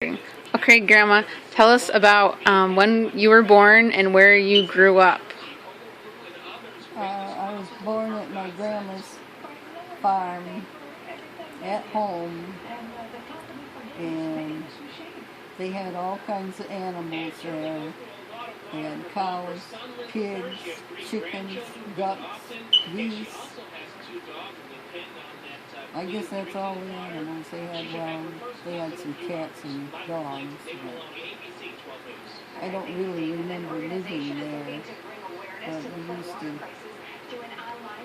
Okay, Grandma, tell us about when you were born and where you grew up. I was born at my grandma's farm at home, and they had all kinds of animals there. They had cows, pigs, chickens, ducks, geese. I guess that's all the animals they had. Well, they had some cats and dogs, but I don't really remember living there. But we used to,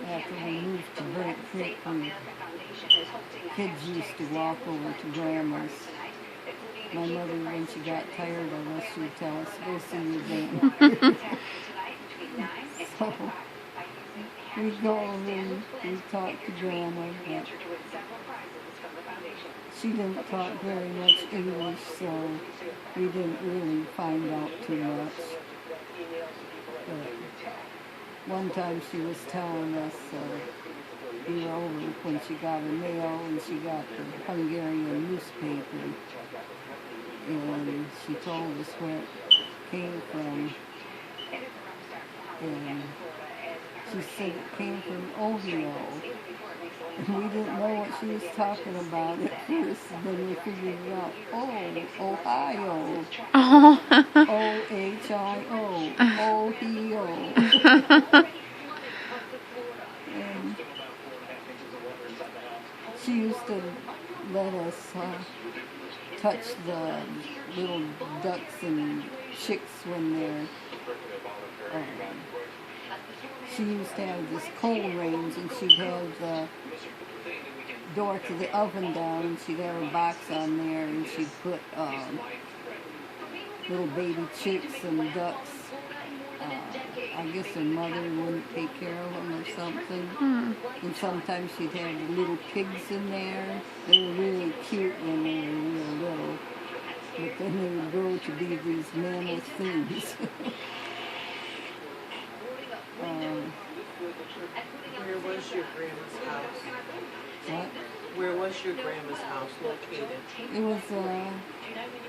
after we moved to Break Creek, kids used to walk over to Grandma's. My mother, when she got tired of us, she would tell us, go see your grandma. So we'd go over and we'd talk to Grandma, but she didn't talk very much English, so we didn't really find out too much. But one time she was telling us we were over when she got her mail and she got the Hungarian newspaper, and she told us where it came from, and she said it came from Ohio, and we didn't know what she was talking about at first, and then we figured it out. Oh, Ohio. Oh. O-H-I-O. Ohio. And she used to let us touch the little ducks and chicks when they're she used to have this coal range, and she'd have the door to the oven down, and she'd have a box on there, and she'd put little baby chicks and ducks. I guess her mother wouldn't take care of them or something. And sometimes she'd have the little pigs in there. They were really cute when they were real little. But then they would grow to be these mammoth things. Where was your grandma's house? What? Where was your grandma's house located? It was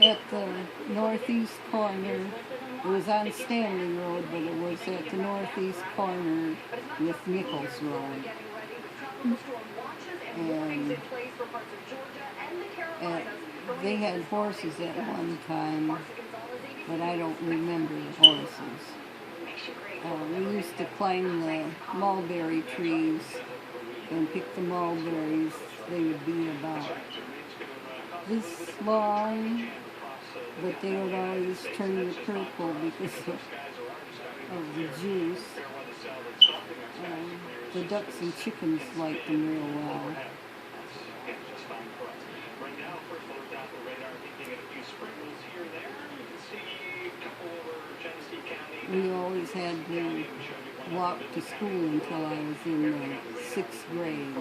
at the northeast corner. It was on Stanley Road, but it was at the northeast corner with Nichols Road. And they had horses at one time, but I don't remember the horses. We used to climb the mulberry trees and pick the mulberries. They would be about this long, but they would always turn to purple because of the juice. The ducks and chickens liked them real well. We always had to walk to school until I was in the 6th grade.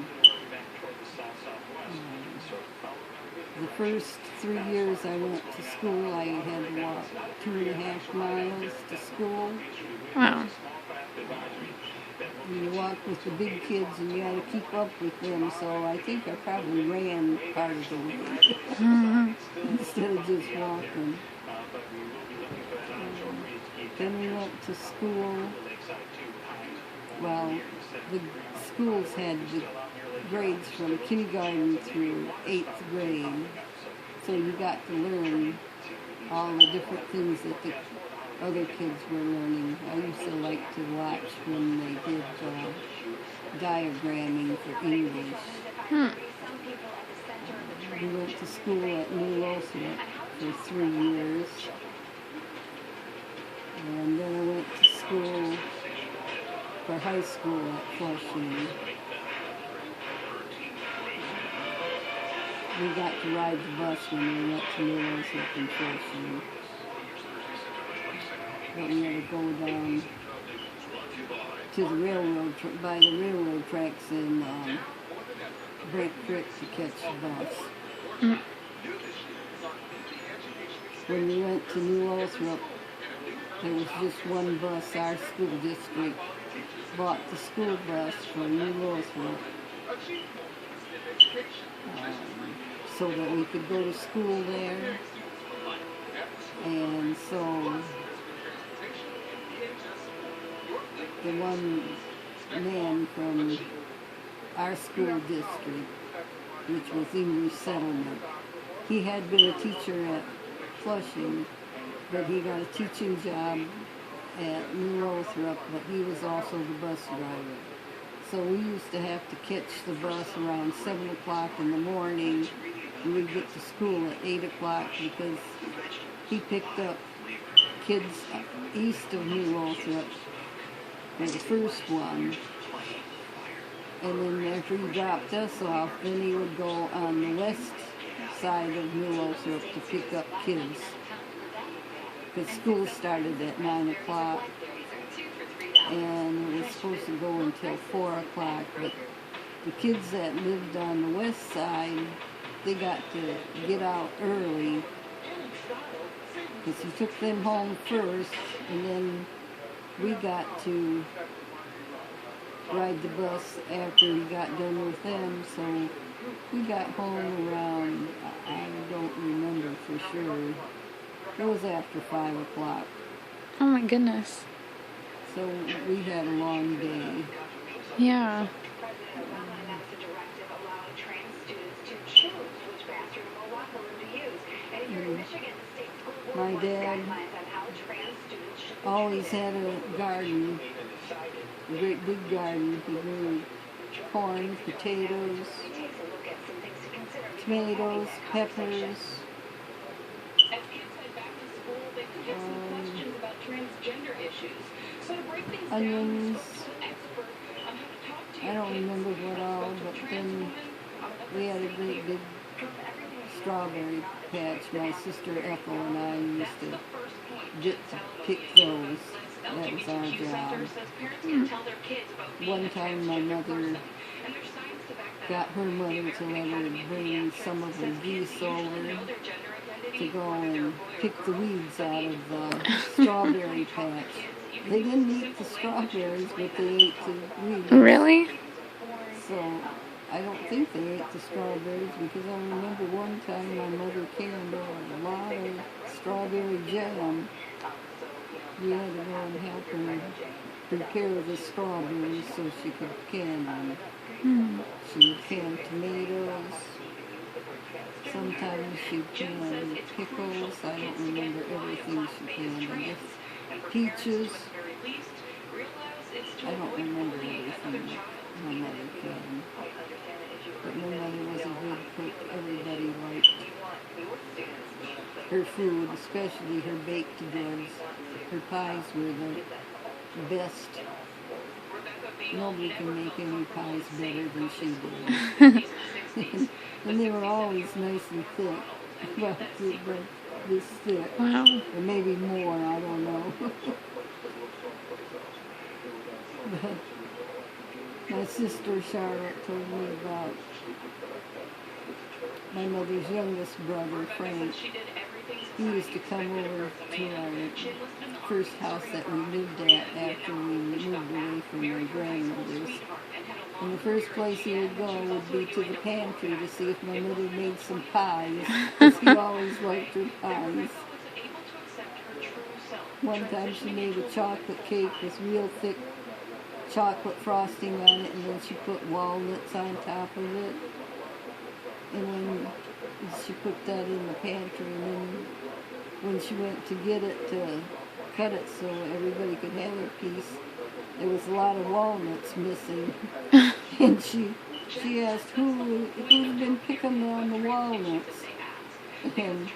The first 3 years I went to school, I had to walk 2.5 miles to school. Wow. And you walk with the big kids and you had to keep up with them, so I think I probably ran part of the way instead of just walking. Then we went to school. Well, the schools had the grades from kindergarten through 8th grade, so you got to learn all the different things that the other kids were learning. I used to like to watch when they did diagramming for English. We went to school at New Lothrop for 3 years. And then I went to school for high school at Flushing. We got to ride the bus when we went to New Lothrop and Flushing. But we had to go down to the railroad, by the railroad tracks in Break Creek to catch the bus. When we went to New Lothrop, there was just one bus. Our school district bought the school bus for New Lothrop so that we could go to school there. And so the one man from our school district, which was English Settlement, he had been a teacher at Flushing, but he got a teaching job at New Lothrop, but he was also the bus driver. So we used to have to catch the bus around 7 o'clock in the morning, and we'd get to school at 8 o'clock because he picked up kids east of New Lothrop, the first one. And then after he dropped us off, then he would go on the west side of New Lothrop to pick up kids. Because school started at 9 o'clock, and it was supposed to go until 4 o'clock. But the kids that lived on the west side, they got to get out early, because he took them home first, and then we got to ride the bus after he got done with them. So we got home around, I don't remember for sure, it was after 5 o'clock. Oh my goodness. So we had a long day. Yeah. My dad always had a garden, a great big garden. He grew corn, potatoes, tomatoes, peppers, onions. I don't remember what all, but then we had a great big strawberry patch. My sister Ethel and I used to get to pick those. That was our job. One time my mother got her mother to let her bring some of her geese over to go and pick the weeds out of the strawberry patch. They didn't eat the strawberries, but they ate the weeds. Really? So I don't think they ate the strawberries, because I remember one time my mother canned a lot of strawberry jam. We had to go and help her prepare the strawberries so she could can them. She would can tomatoes. Sometimes she'd can pickles. I don't remember everything she canned. I guess peaches. I don't remember everything that my mother canned. But my mother was a good cook. Everybody liked her food, especially her baked goods. Her pies were the best. Nobody can make any pies better than she did. And they were always nice and thick. About this thick. Wow. Or maybe more, I don't know. But my sister Charlotte told me about my mother's youngest brother, Frank. He used to come over to our first house that we lived at after we moved away from my grandmother's. And the first place he would go would be to the pantry to see if my mother made some pies, because he always liked her pies. One time she made a chocolate cake with real thick chocolate frosting on it, and then she put walnuts on top of it. And when she put that in the pantry, and then when she went to get it to cut it so everybody could have a piece, there was a lot of walnuts missing. And she asked who's been picking on the walnuts. And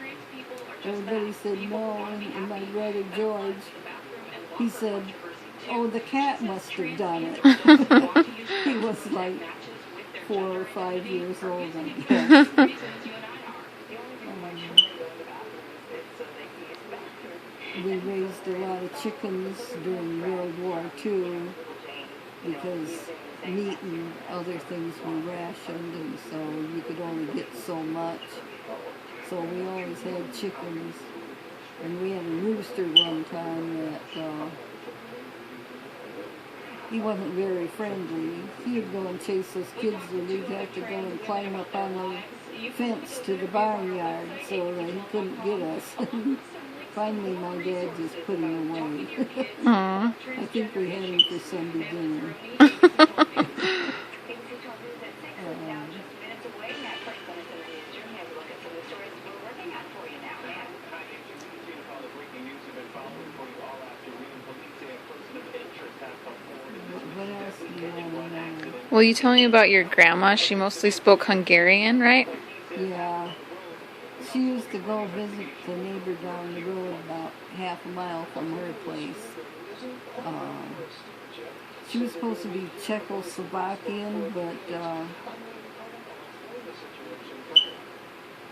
everybody said no, and my brother George, he said, oh, the cat must have done it. He was like 4 or 5 years old, I guess. We raised a lot of chickens during World War II because meat and other things were rationed, and so you could only get so much. So we always had chickens. And we had a rooster one time that he wasn't very friendly. He'd go and chase those kids, and we'd have to go and climb up on the fence to the barnyard so that he couldn't get us. finally my dad just put him away. Aw. I think we had him for Sunday dinner. What else do you want to know? Well, you told me about your grandma. She mostly spoke Hungarian, right? Yeah. She used to go visit the neighbor down the road about half a mile from her place. She was supposed to be Czechoslovakian, but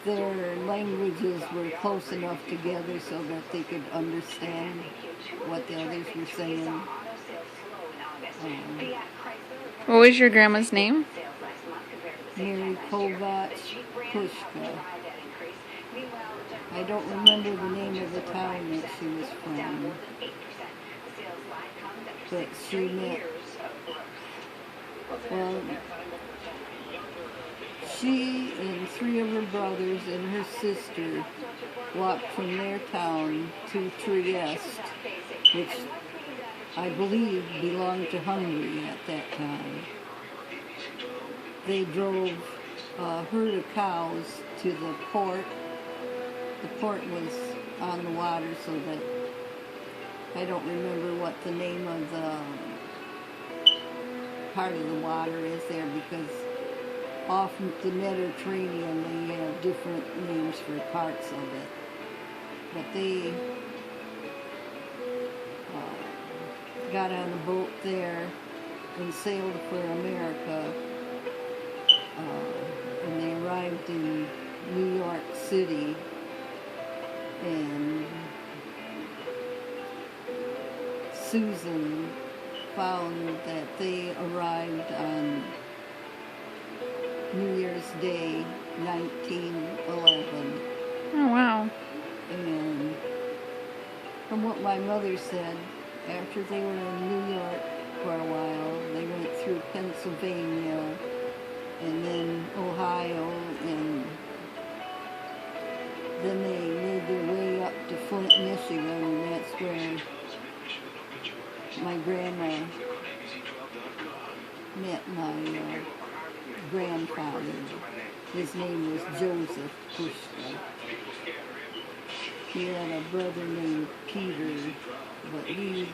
their languages were close enough together so that they could understand what the others were saying. What was your grandma's name? Mary Kovac Pushka. I don't remember the name of the town that she was from, but she met, well, she and three of her brothers and her sister walked from their town to Trieste, which I believe belonged to Hungary at that time. They drove a herd of cows to the port. The port was on the water, so that I don't remember what the name of the part of the water is there, because off the Mediterranean they have different names for parts of it. But they got on a boat there and sailed for America, and they arrived in New York City, and Susan found that they arrived on New Year's Day, 1911. Oh, wow. And from what my mother said, after they were in New York for a while, they went through Pennsylvania and then Ohio, and then they made their way up to Flint, Michigan, and that's where my grandma met my grandfather. His name was Joseph Pushka. He had a brother named Peter, but he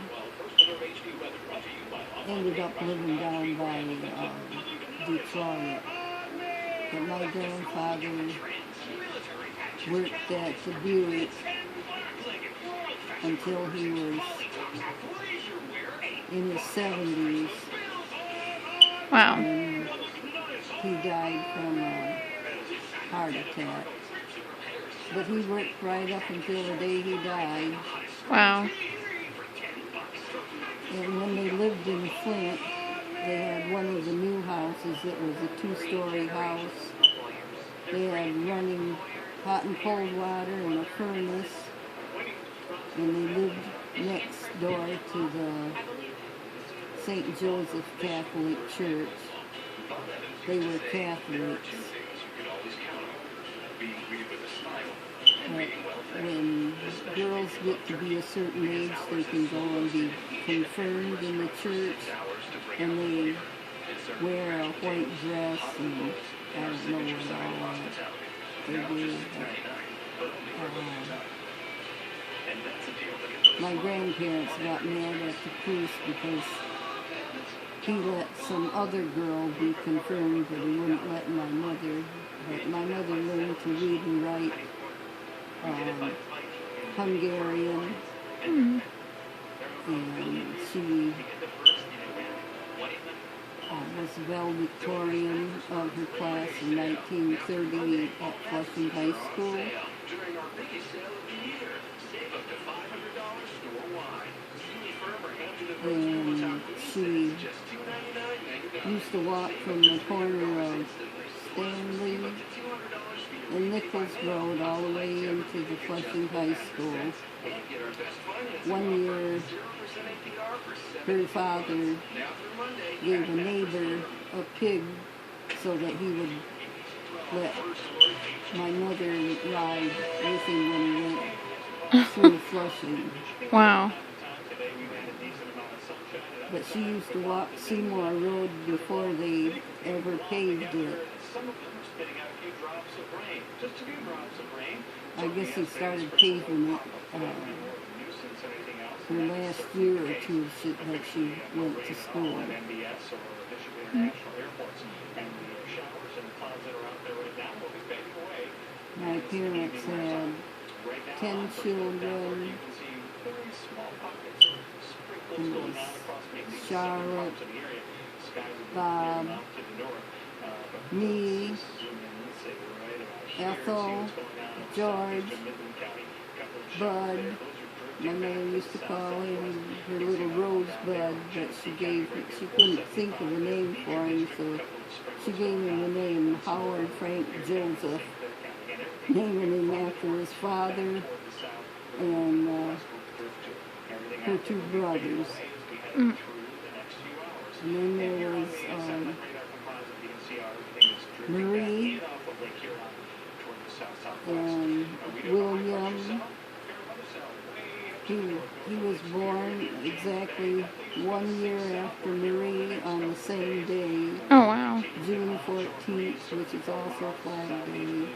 ended up living down by Detroit. But my grandfather worked at the Buick until he was in his 70s. Wow. And he died from a heart attack. But he worked right up until the day he died. Wow. And when they lived in Flint, they had one of the new houses that was a 2-story house. They had running hot and cold water and a furnace. And they lived next door to the St. Joseph Catholic Church. They were Catholics. But when girls get to be a certain age, they can go and be confirmed in the church, and they wear a white dress, and I don't know what all they do. But, my grandparents got mad at the priest because he let some other girl be confirmed, but he wouldn't let my mother. But my mother learned to read and write Hungarian, and she was valedictorian of her class in 1938 at Flushing High School. And she used to walk from the corner of Stanley and Nichols Road all the way into the Flushing High School. One year, her father gave a neighbor a pig so that he would let my mother ride with him when he went through Flushing. Wow. But she used to walk Seymour Road before they ever paved it. I guess they started paving it the last year or two that she went to school. My parents had 10 children. It was Charlotte, Bob, me, Ethel, George, Bud. My mother used to call him her little Rosebud, but she couldn't think of a name for him, so she gave him the name Howard Frank Joseph, naming him after his father and her two brothers. Mm. And then there was Marie and William. He was born exactly 1 year after Marie on the same day, Oh, wow. June 14th, which is also Flag Day.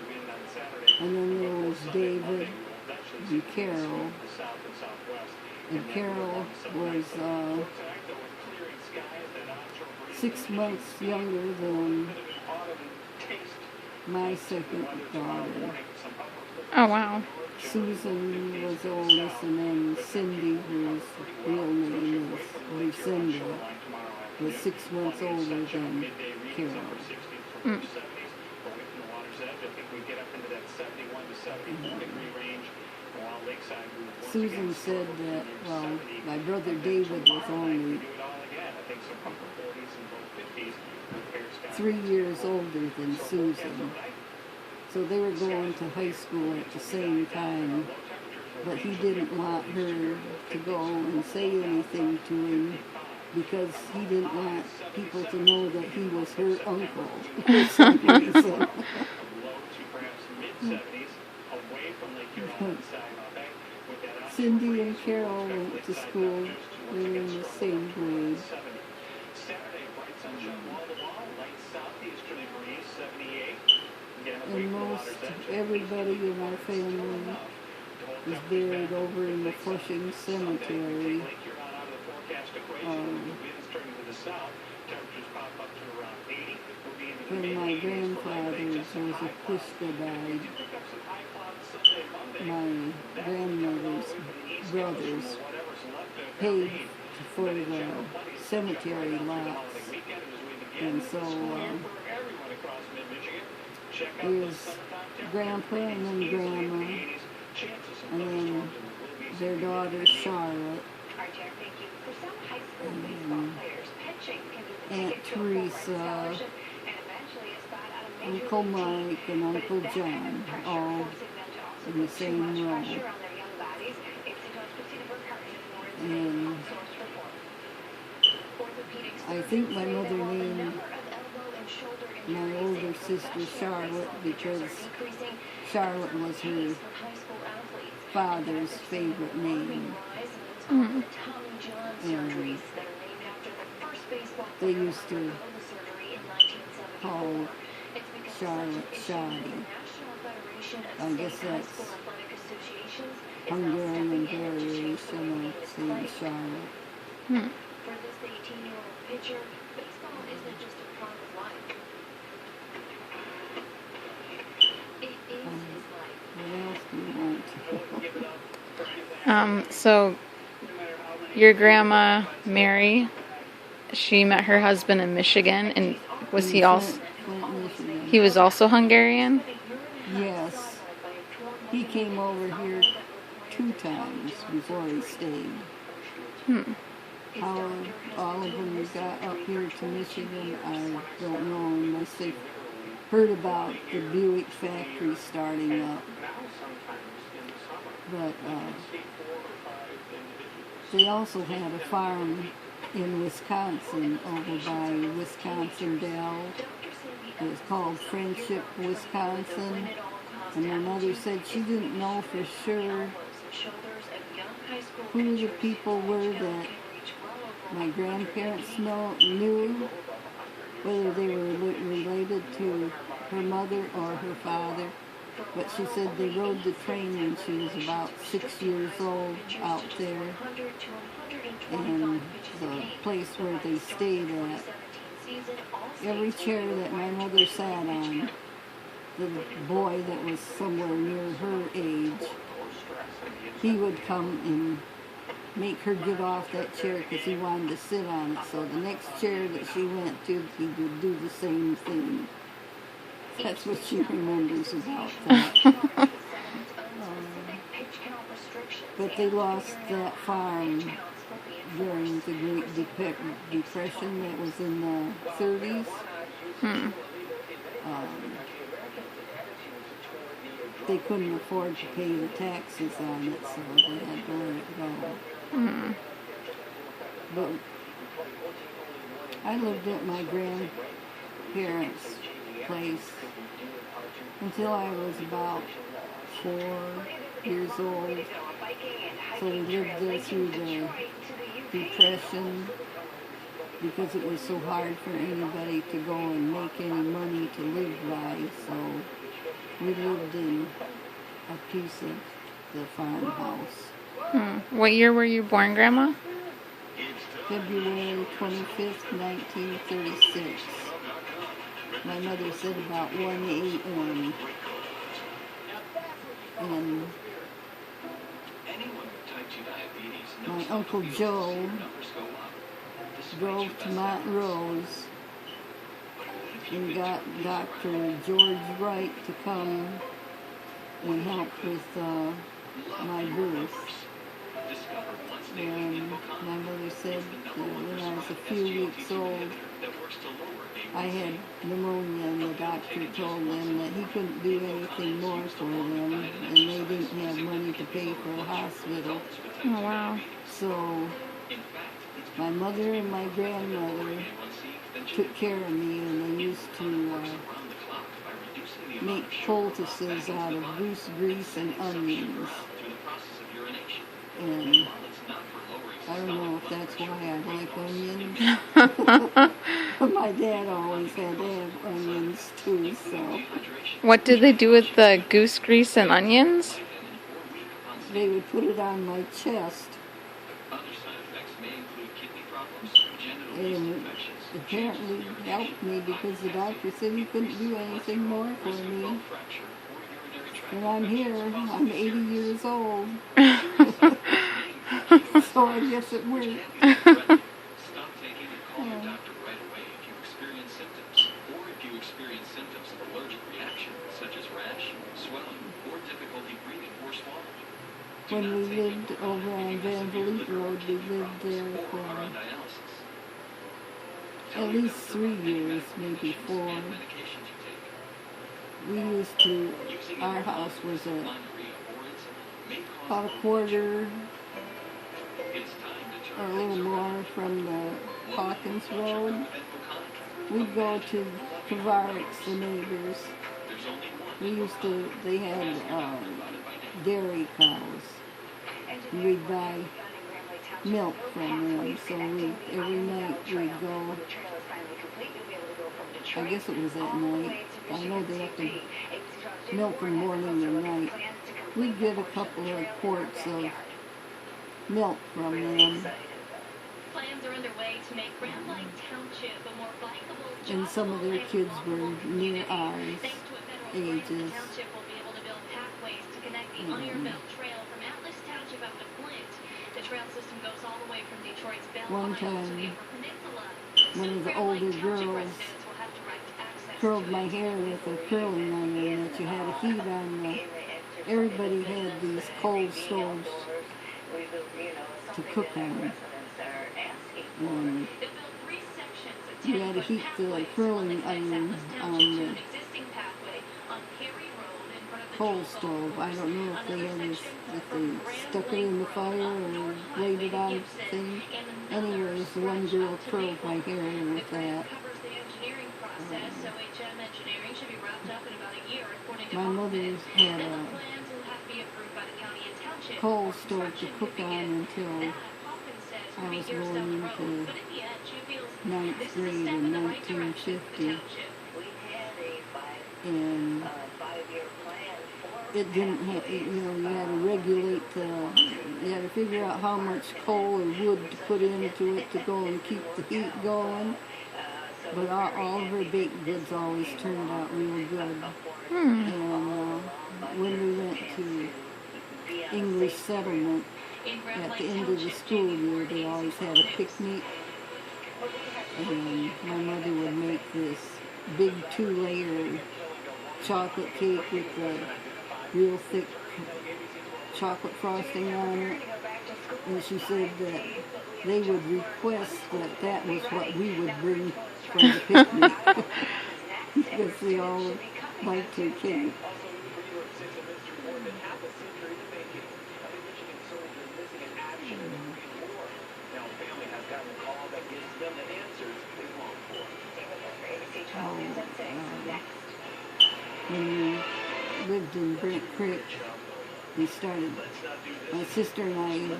And then there was David and Carol. And Carol was 6 months younger than my second daughter. Oh, wow. Susan was oldest, and then Cindy, whose real name is Lucinda, was 6 months older than Carol. Mm. Susan said that, well, my brother David was only 3 years older than Susan. So they were going to high school at the same time, but he didn't want her to go and say anything to him because he didn't want people to know that he was her uncle for some reason. Cindy and Carol went to school. They were in the same grade. And most everybody in our family is buried over in the Flushing Cemetery. When my grandfather's was a Pushka died, my grandmother's brothers paid for the cemetery lots. And so there's Grandpa and then Grandma, and then their daughter Charlotte, and Aunt Teresa, Uncle Mike, and Uncle John, all in the same row. And I think my mother named my older sister Charlotte because Charlotte was her father's favorite name. Mm. And they used to call Charlotte Shoddy. I guess that's Hungarian variation of saying Charlotte. Mm. What else do you want to So your grandma, Mary, she met her husband in Michigan, and was he also, Flint, Michigan. he was also Hungarian? Yes. He came over here 2 times before he stayed. Hmm. How all of them got up here to Michigan, I don't know, unless they heard about the Buick factory starting up. But they also had a farm in Wisconsin, over by Wisconsin Dell. It was called Friendship, Wisconsin. And my mother said she didn't know for sure who the people were that my grandparents knew, whether they were related to her mother or her father. But she said they rode the train when she was about 6 years old out there. And the place where they stayed at, every chair that my mother sat on, the boy that was somewhere near her age, he would come and make her get off that chair because he wanted to sit on it. So the next chair that she went to, he would do the same thing. That's what she remembers about that. But they lost that farm during the Great Depression that was in the 30s. They couldn't afford to pay the taxes on it, so they had to let it go. But I lived at my grandparents' place until I was about 4 years old. So we lived there through the Depression because it was so hard for anybody to go and make any money to live by. So we lived in a piece of the farmhouse. What year were you born, Grandma? February 25th, 1936. My mother said about 1 a.m. And my Uncle Joe drove to Montrose and got Dr. George Wright to come and help with my birth. And my mother said that when I was a few weeks old, I had pneumonia, and the doctor told them that he couldn't do anything more for them, and they didn't have money to pay for a hospital. Oh, wow. So my mother and my grandmother took care of me, and they used to make poultices out of goose grease and onions. And I don't know if that's why I like onions. But my dad always had to have onions too, so. What did they do with the goose grease and onions? They would put it on my chest. And apparently helped me because the doctor said he couldn't do anything more for me. And I'm here, I'm 80 years old. So I guess it worked. When we lived over on Van Vliet Road, we lived there for at least 3 years, maybe 4. We used to, our house was about a quarter or a little more from the Hawkins Road. We'd go to Kvarik's, the neighbors. They had dairy cows. We'd buy milk from them, so every night we'd go, I guess it was at night. I know they have to milk them morning and night. We'd get a couple of quarts of milk from them. And some of their kids were near ours ages. One time, one of the older girls curled my hair with a curling iron that you had a heat on. Everybody had these coal stoves to cook on. And you had to heat the curling iron on the coal stove. I don't know if they stuck it in the fire or laid it on the thing. Anyways, one girl curled my hair with that. My mother had coal stove to cook on until I was going into ninth grade in 1950. And it didn't have, you had to regulate you had to figure out how much coal or wood to put into it to go and keep the heat going. But all of her baked goods always turned out real good. And when we went to English settlement at the end of the school year, they always had a picnic. And my mother would make this big 2-layer chocolate cake with a real thick chocolate frosting on it. And she said that they would request that was what we would bring for the picnic. Because they all liked her cake. When we lived in Brent Creek, my sister and I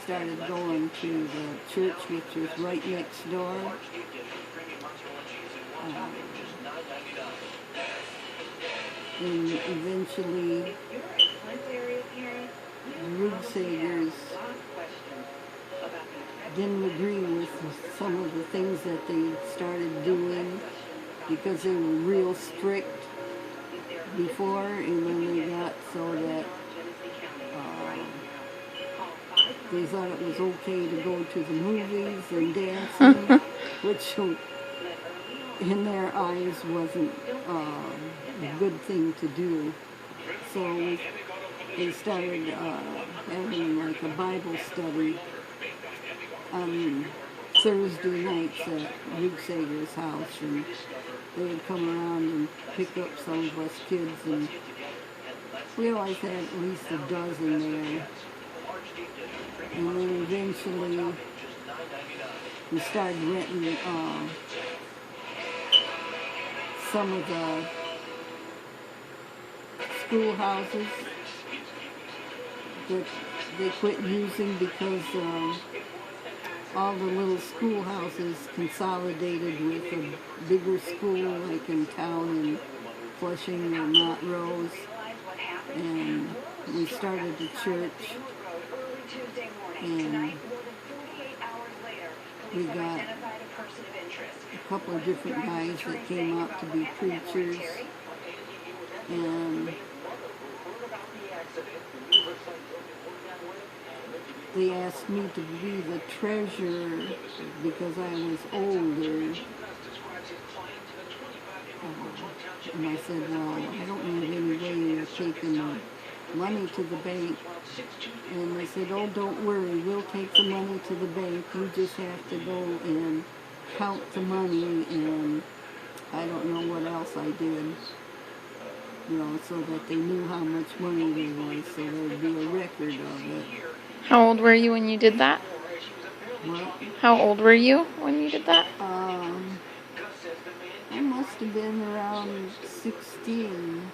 started going to the church, which was right next door. And eventually, the Rugsagers didn't agree with some of the things that they started doing because they were real strict before, and then they got so that they thought it was okay to go to the movies and dancing, which in their eyes wasn't a good thing to do. So they started having like a Bible study on Thursday nights at Rugsager's house, and they would come around and pick up some of us kids, and we always had at least a dozen there. And then eventually we started renting some of the schoolhouses that they quit using because all the little schoolhouses consolidated with a bigger school, like in town in Flushing or Montrose. And we started a church, and we got a couple of different guys that came out to be preachers, and they asked me to be the treasurer because I was older. And I said, well, I don't have any way of taking the money to the bank. And they said, oh, don't worry, we'll take the money to the bank. You just have to go and count the money, and I don't know what else I did. So that they knew how much money there was, so there would be a record of it. How old were you when you did that? What? How old were you when you did that? I must have been around 16.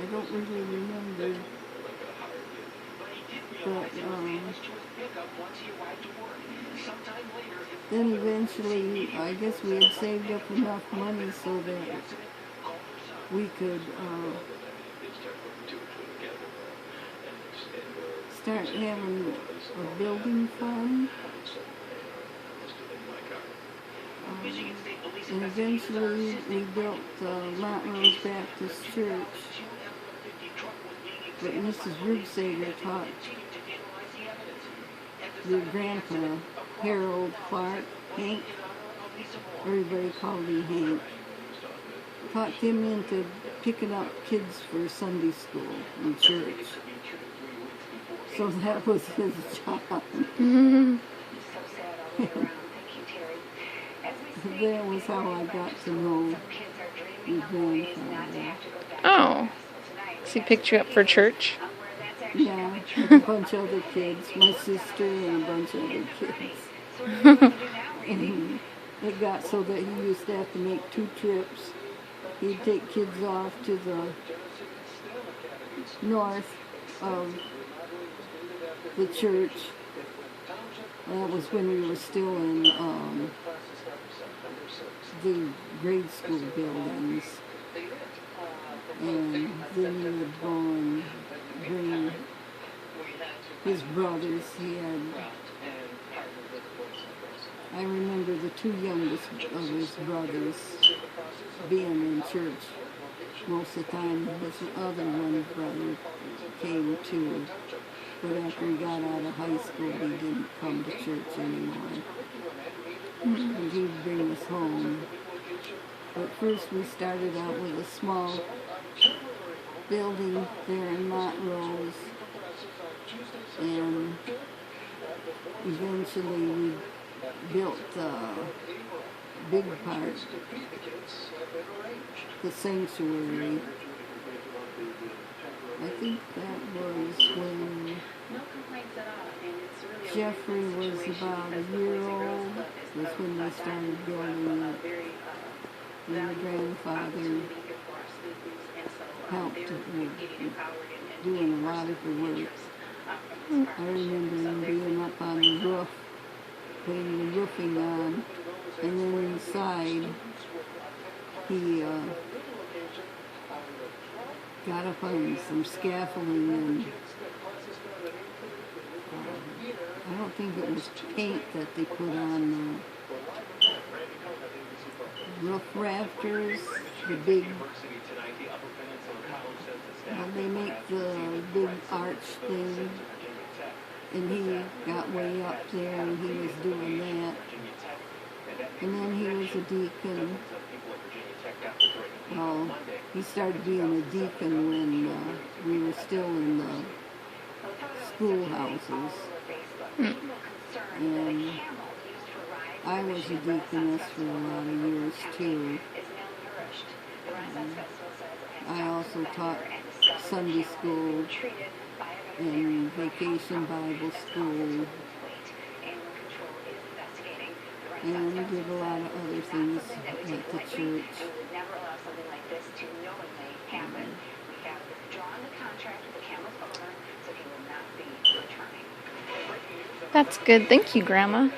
I don't really remember. But then eventually, I guess we had saved up enough money so that we could start having a building fund. And eventually we built Montrose Baptist Church. But Mrs. Rugsager taught your grandpa, Harold Clark, Hank, everybody called him Hank, taught him into picking up kids for Sunday school and church. So that was his job. That was how I got to know your grandfather. Oh, so he picked you up for church? Yeah, with a bunch of other kids, my sister and a bunch of other kids. And it got so that he used to have to make 2 trips. He'd take kids off to the north of the church. That was when we were still in the grade school buildings. And then he would go and bring his brothers. I remember the two youngest of his brothers being in church most of the time. His other one brother came too, but after he got out of high school, he didn't come to church anymore. And he'd bring us home. But first we started out with a small building there in Montrose, and eventually we built the big part, the sanctuary. I think that was when Jeffrey was about a year old, was when they started building it. And my grandfather helped with doing a lot of the work. I remember him being up on the roof, putting the roofing on, and then inside he got up on some scaffolding, and I don't think it was paint that they put on the roof rafters, the big, well, they make the big arch thing, and he got way up there and he was doing that. And then he was a deacon. Well, he started being a deacon when we were still in the schoolhouses. And I was a deaconess for a lot of years too. I also taught Sunday school and vacation Bible school, and did a lot of other things at the church. That's good. Thank you, Grandma.